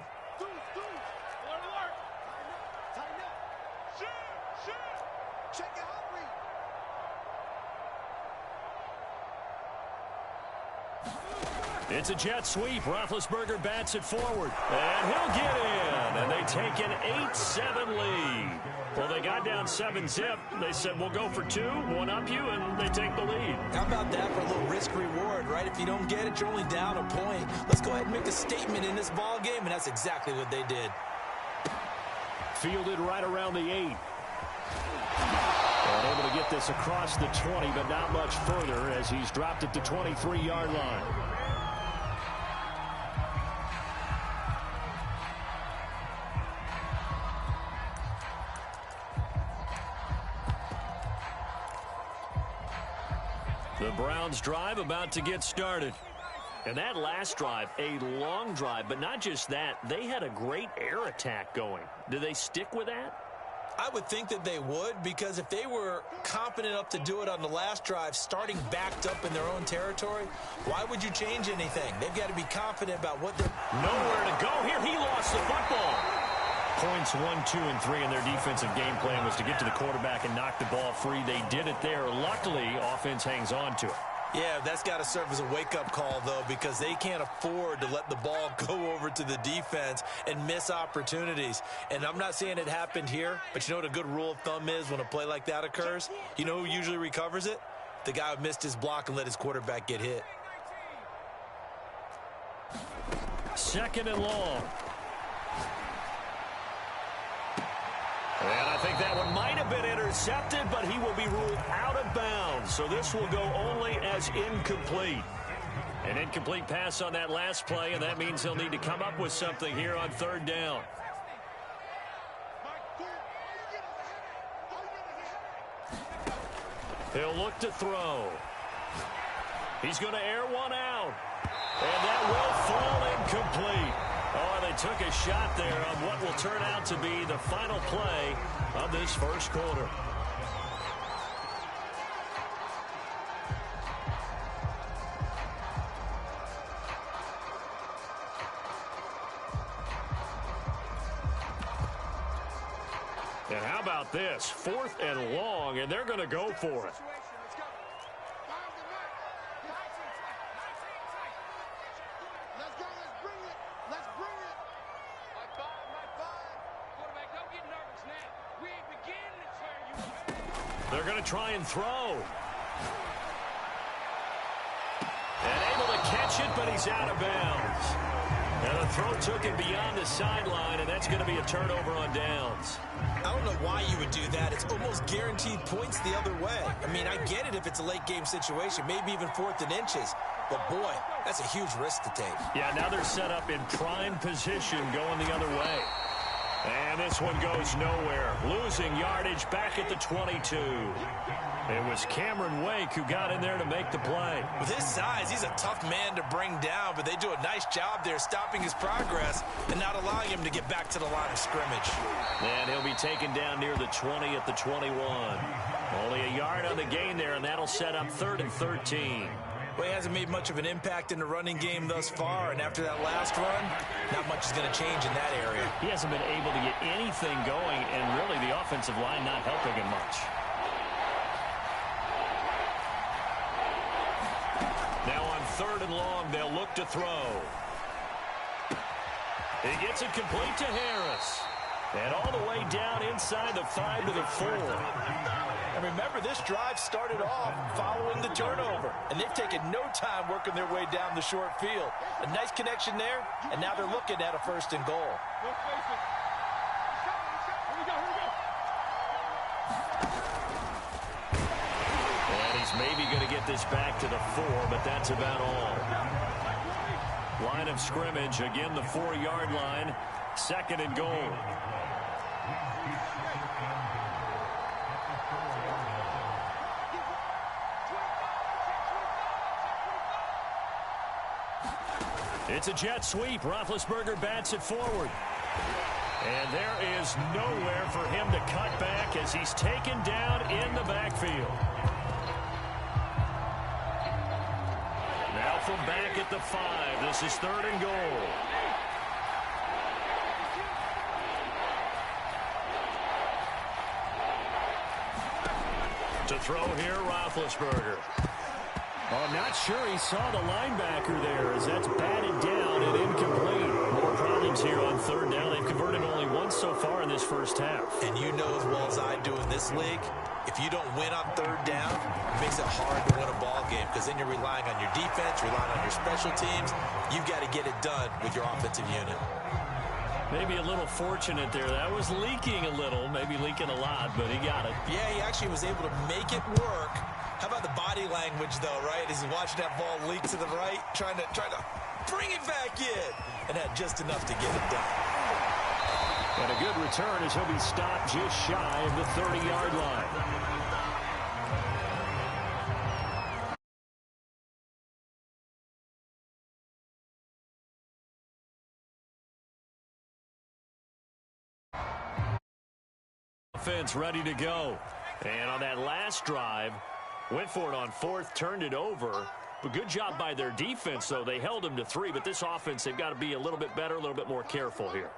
It's a jet sweep. Roethlisberger bats it forward. And he'll get in. And they take an 8-7 lead. Well, they got down 7-zip. They said, we'll go for 2, one up you, and they take the lead. How about that for a little risk-reward, right? If you don't get it, you're only down a point. Let's go ahead and make a statement in this ball game, and that's exactly what they did. Fielded right around the 8. And able to get this across the 20, but not much further as he's dropped it to 23-yard line. The Browns drive about to get started. And that last drive, a long drive, but not just that. They had a great air attack going. Do they stick with that? I would think that they would, because if they were confident enough to do it on the last drive, starting backed up in their own territory, why would you change anything? They've got to be confident about what they're... Nowhere to go here. He lost the football. Points 1, 2, and 3 in their defensive game plan was to get to the quarterback and knock the ball free. They did it there. Luckily, offense hangs on to it. Yeah, that's got to serve as a wake-up call, though, because they can't afford to let the ball go over to the defense and miss opportunities. And I'm not saying it happened here, but you know what a good rule of thumb is when a play like that occurs? You know who usually recovers it? The guy who missed his block and let his quarterback get hit. Second and long. And I think that one might have been intercepted, but he will be ruled out of bounds. So this will go only as incomplete. An incomplete pass on that last play, and that means he'll need to come up with something here on third down. He'll look to throw. He's going to air one out. And that will fall incomplete. Oh, they took a shot there on what will turn out to be the final play of this first quarter. And how about this? 4th and long, and they're going to go for it. They're going to try and throw. And able to catch it, but he's out of bounds. And the throw took him beyond the sideline, and that's going to be a turnover on downs. I don't know why you would do that. It's almost guaranteed points the other way. I mean, I get it if it's a late-game situation, maybe even 4th and inches. But, boy, that's a huge risk to take. Yeah, now they're set up in prime position going the other way. And this one goes nowhere. Losing yardage back at the 22. It was Cameron Wake who got in there to make the play. With his size, he's a tough man to bring down, but they do a nice job there stopping his progress and not allowing him to get back to the line of scrimmage. And he'll be taken down near the 20 at the 21. Only a yard on the gain there, and that'll set up 3rd and 13. Well, he hasn't made much of an impact in the running game thus far, and after that last run, not much is going to change in that area. He hasn't been able to get anything going, and really the offensive line not helping him much. Now on 3rd and long, they'll look to throw. He gets it complete to Harris. And all the way down inside the 5 to the 4. And remember, this drive started off following the turnover. And they've taken no time working their way down the short field. A nice connection there, and now they're looking at a 1st and goal. And he's maybe going to get this back to the 4, but that's about all. Line of scrimmage, again the 4-yard line. 2nd and goal. It's a jet sweep. Roethlisberger bats it forward. And there is nowhere for him to cut back as he's taken down in the backfield. Now from back at the 5. This is 3rd and goal. To throw here, Roethlisberger. Oh, I'm not sure he saw the linebacker there as that's batted down and incomplete. More problems here on 3rd down. They've converted only once so far in this first half. And you know as well as I do in this league, if you don't win on 3rd down, it makes it hard to win a ball game because then you're relying on your defense, relying on your special teams. You've got to get it done with your offensive unit. Maybe a little fortunate there. That was leaking a little, maybe leaking a lot, but he got it. Yeah, he actually was able to make it work. How about the body language, though, right? As he's watching that ball leak to the right, trying to bring it back in, and had just enough to get it done. And a good return as he'll be stopped just shy of the 30-yard line. offense ready to go. And on that last drive, went for it on fourth, turned it over. But good job by their defense, though. They held them to 3, but this offense, they've got to be a little bit better, a little bit more careful here.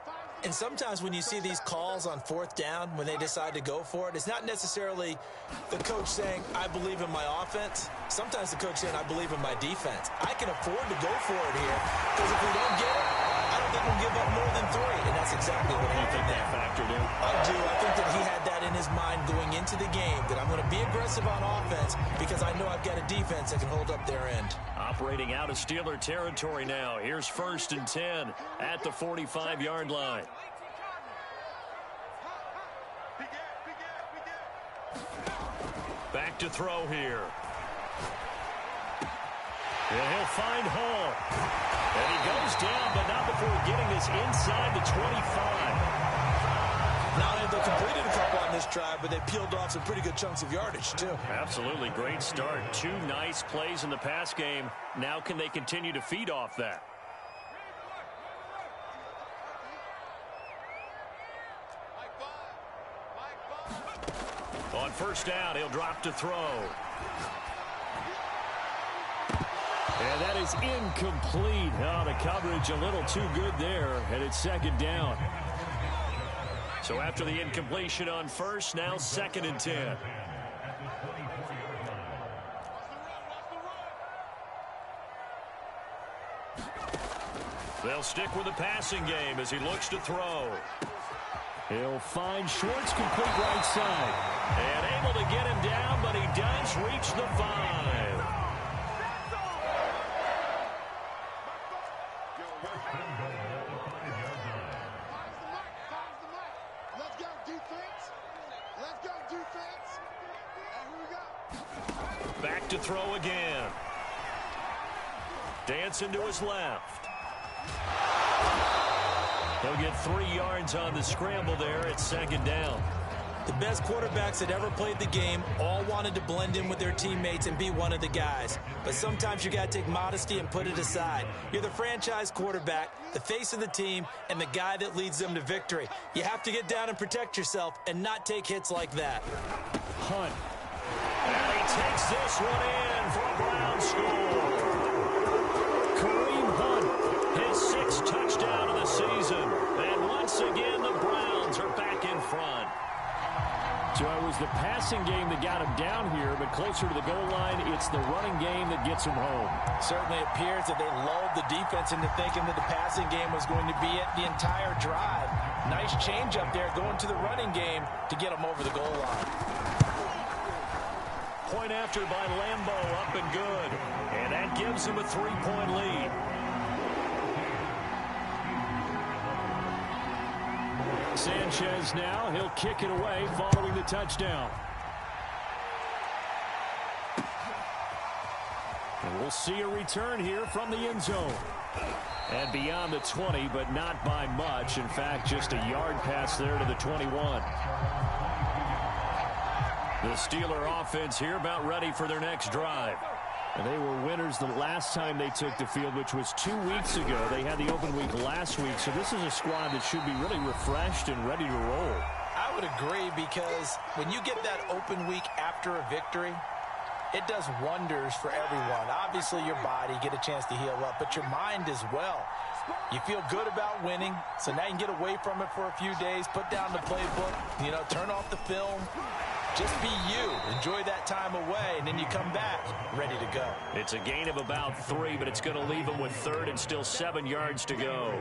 And sometimes when you see these calls on fourth down, when they decide to go for it, it's not necessarily the coach saying, I believe in my offense. Sometimes the coach saying, I believe in my defense. I can afford to go for it here, because if we don't get it, I don't think we'll give up more than 3. And that's exactly what happened there. Factored in? I do. I think that he had that in his mind going into the game, that I'm going to be aggressive on offense because I know I've got a defense that can hold up their end. Operating out of Steeler territory now. Here's 1st and 10 at the 45-yard line. Back to throw here. And he'll find Hall. And he goes down, but not before getting this inside the 25. Not only they completed a couple on this drive, but they peeled off some pretty good chunks of yardage, too. Absolutely. Great start. 2 nice plays in the pass game. Now can they continue to feed off that? On 1st down, he'll drop to throw. And that is incomplete. Oh, the coverage a little too good there, and it's 2nd down. So after the incompletion on 1st, now 2nd and 10. They'll stick with the passing game as he looks to throw. He'll find Schwartz complete right side. And able to get him down, but he does reach the 5. Back to throw again. Dancing to his left. He'll get 3 yards on the scramble there at 2nd down. The best quarterbacks that ever played the game all wanted to blend in with their teammates and be one of the guys. But sometimes you got to take modesty and put it aside. You're the franchise quarterback, the face of the team, and the guy that leads them to victory. You have to get down and protect yourself and not take hits like that. Hunt. And he takes this one in for a Brown score. Kareem Hunt, his 6th touchdown of the season. And once again, the Browns are back in front. So it was the passing game that got him down here, but closer to the goal line, it's the running game that gets him home. Certainly appears that they lulled the defense into thinking that the passing game was going to be it the entire drive. Nice change up there going to the running game to get him over the goal line. Point after by Lambeau, up and good. And that gives him a 3-point lead. Sanchez now, he'll kick it away following the touchdown. And we'll see a return here from the end zone. And beyond the 20, but not by much. In fact, just a yard pass there to the 21. The Steeler offense here about ready for their next drive. And they were winners the last time they took the field, which was 2 weeks ago. They had the open week last week, so this is a squad that should be really refreshed and ready to roll. I would agree, because when you get that open week after a victory, it does wonders for everyone. Obviously, your body, get a chance to heal up, but your mind as well. You feel good about winning, so now you can get away from it for a few days, put down the playbook, turn off the film. Just be you. Enjoy that time away, and then you come back ready to go. It's a gain of about 3, but it's going to leave them with 3rd and still 7 yards to go.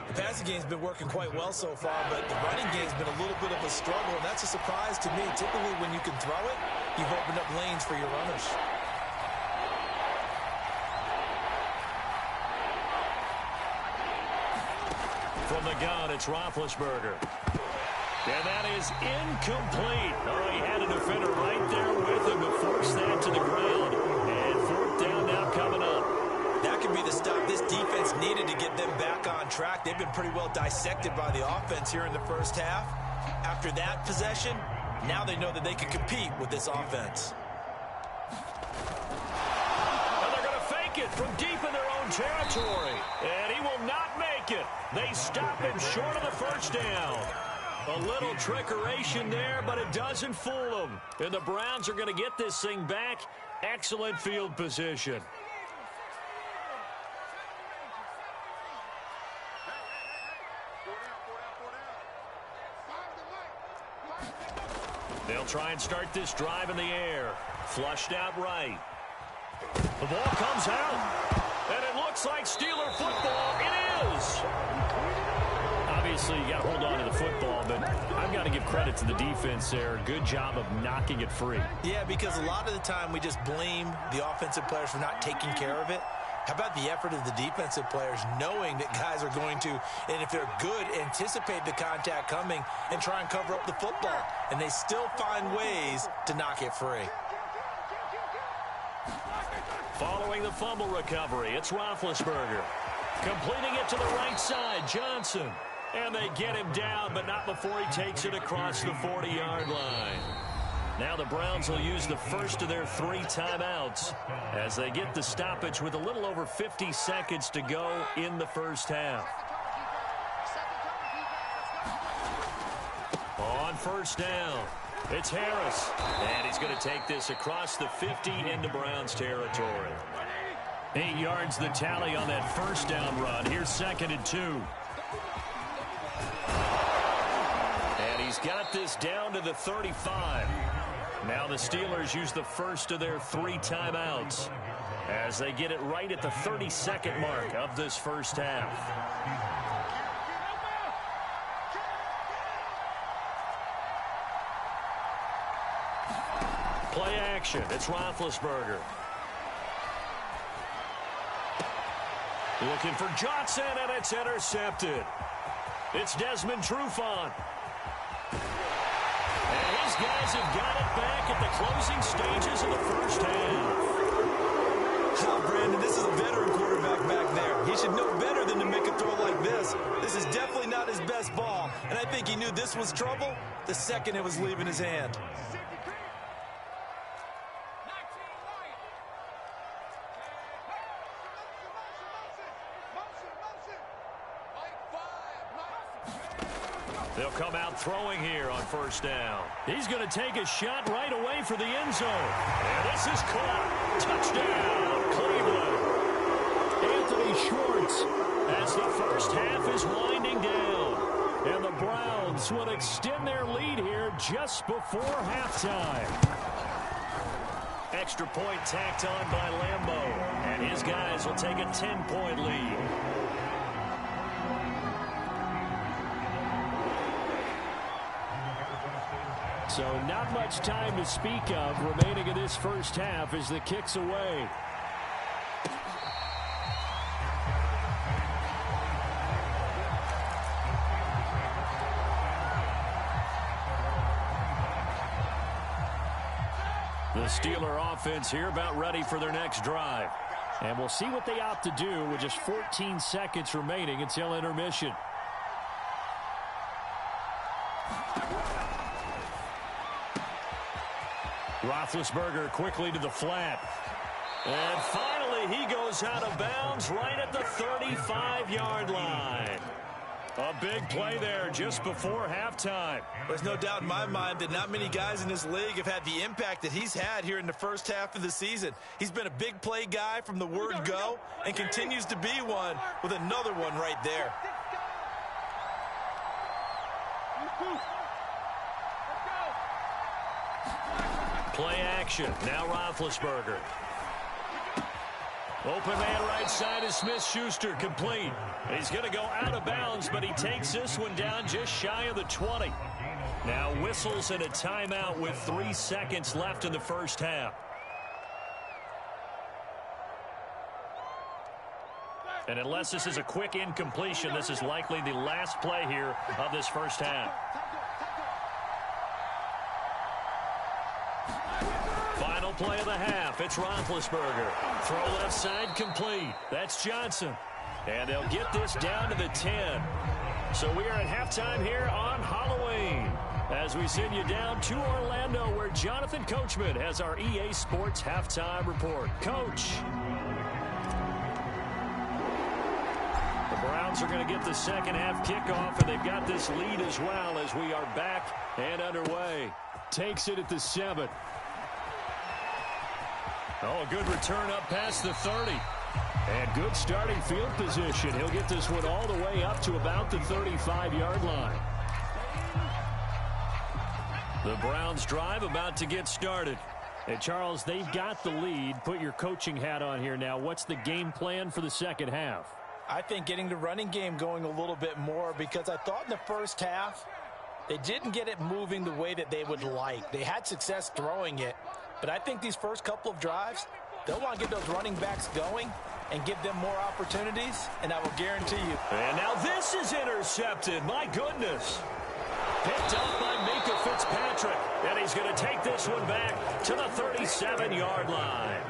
The passing game's been working quite well so far, but the running game's been a little bit of a struggle, and that's a surprise to me. Typically, when you can throw it, you've opened up lanes for your runners. From the gun, it's Roethlisberger. And that is incomplete. Oh, he had a defender right there with him to force that to the ground. And 4th down now coming up. That could be the stop this defense needed to get them back on track. They've been pretty well dissected by the offense here in the first half. After that possession, now they know that they can compete with this offense. And they're going to fake it from deep in their own territory. And he will not make it. They stop him short of the 1st down. A little trickeration there, but it doesn't fool them. And the Browns are going to get this thing back. Excellent field position. They'll try and start this drive in the air. Flushed out right. The ball comes out. And it looks like Steeler football. It is. Obviously, you got to hold on to the football, but I've got to give credit to the defense there. Good job of knocking it free. Yeah, because a lot of the time we just blame the offensive players for not taking care of it. How about the effort of the defensive players knowing that guys are going to, and if they're good, anticipate the contact coming and try and cover up the football. And they still find ways to knock it free. Following the fumble recovery, it's Roethlisberger. Completing it to the right side, Johnson. And they get him down, but not before he takes it across the 40-yard line. Now the Browns will use the first of their 3 timeouts as they get the stoppage with a little over 50 seconds to go in the first half. On first down, it's Harris. And he's going to take this across the 50 into Browns territory. 8 yards the tally on that first down run. Here's 2nd and 2. And he's got this down to the 35. Now the Steelers use the first of their 3 timeouts as they get it right at the 32nd mark of this first half. Play action. It's Roethlisberger. Looking for Johnson, and it's intercepted. It's Desmond Trufant. And his guys have got it back at the closing stages of the first half. Now, Brandon, this is a veteran quarterback back there. He should know better than to make a throw like this. This is definitely not his best ball, and I think he knew this was trouble the second it was leaving his hand. They'll come out throwing here on first down. He's going to take a shot right away for the end zone. And this is caught. Touchdown, Cleveland. Anthony Schwartz as the first half is winding down. And the Browns will extend their lead here just before halftime. Extra point tacked on by Lambeau. And his guys will take a 10-point lead. So not much time to speak of remaining in this first half as the kick's away. The Steeler offense here about ready for their next drive. And we'll see what they opt to do with just 14 seconds remaining until intermission. Roethlisberger quickly to the flat. And finally, he goes out of bounds right at the 35-yard line. A big play there just before halftime. There's no doubt in my mind that not many guys in this league have had the impact that he's had here in the first half of the season. He's been a big play guy from the word go and continues to be one with another one right there. Play action. Now Roethlisberger. Open man right side is Smith-Schuster, complete. He's going to go out of bounds, but he takes this one down just shy of the 20. Now whistles and a timeout with 3 seconds left in the first half. And unless this is a quick incompletion, this is likely the last play here of this first half. Final play of the half. It's Roethlisberger. Throw left side complete. That's Johnson. And they'll get this down to the 10. So we are at halftime here on Halloween as we send you down to Orlando where Jonathan Coachman has our EA Sports halftime report. Coach. The Browns Browns are going to get the second half kickoff, and they've got this lead as well as we are back and underway. Takes it at the 7. Oh, a good return up past the 30. And good starting field position. He'll get this one all the way up to about the 35-yard line. The Browns drive about to get started. And Charles, they've got the lead. Put your coaching hat on here now. What's the game plan for the second half? I think getting the running game going a little bit more, because I thought in the first half they didn't get it moving the way that they would like. They had success throwing it, but I think these first couple of drives, they'll want to get those running backs going and give them more opportunities, and I will guarantee you. And now this is intercepted. My goodness. Picked up by Mika Fitzpatrick, and he's going to take this one back to the 37-yard line.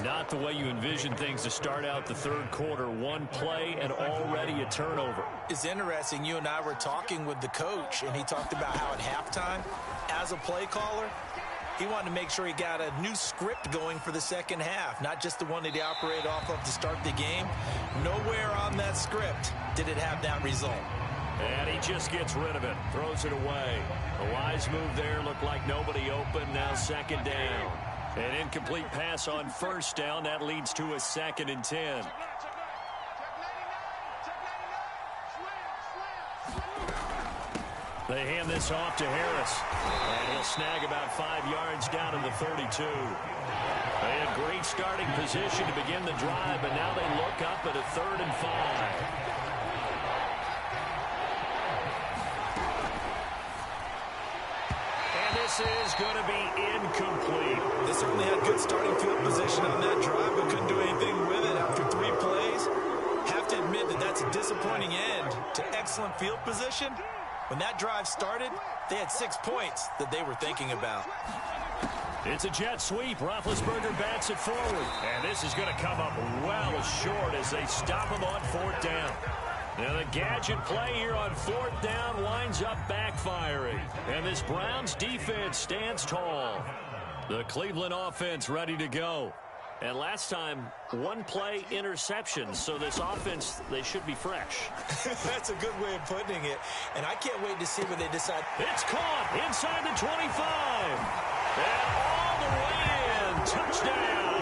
Not the way you envision things to start out the third quarter. One play and already a turnover. It's interesting. You and I were talking with the coach, and he talked about how at halftime, as a play caller, he wanted to make sure he got a new script going for the second half, not just the one that he operated off of to start the game. Nowhere on that script did it have that result. And he just gets rid of it, throws it away. A wise move there, looked like nobody open, now second down. An incomplete pass on first down. That leads to a 2nd and 10. They hand this off to Harris. And he'll snag about 5 yards down to the 32. They had great starting position to begin the drive, but now they look up at a 3rd and 5. This is going to be incomplete. They certainly had good starting field position on that drive, but couldn't do anything with it after 3 plays. Have to admit that that's a disappointing end to excellent field position. When that drive started, they had 6 points that they were thinking about. It's a jet sweep. Roethlisberger bats it forward. And this is going to come up well short as they stop him on 4th down. Now the gadget play here on 4th down winds up backfiring. And this Browns defense stands tall. The Cleveland offense ready to go. And last time, 1 play interception. So this offense, they should be fresh. That's a good way of putting it. And I can't wait to see what they decide. It's caught inside the 25. And all the way in. Touchdown.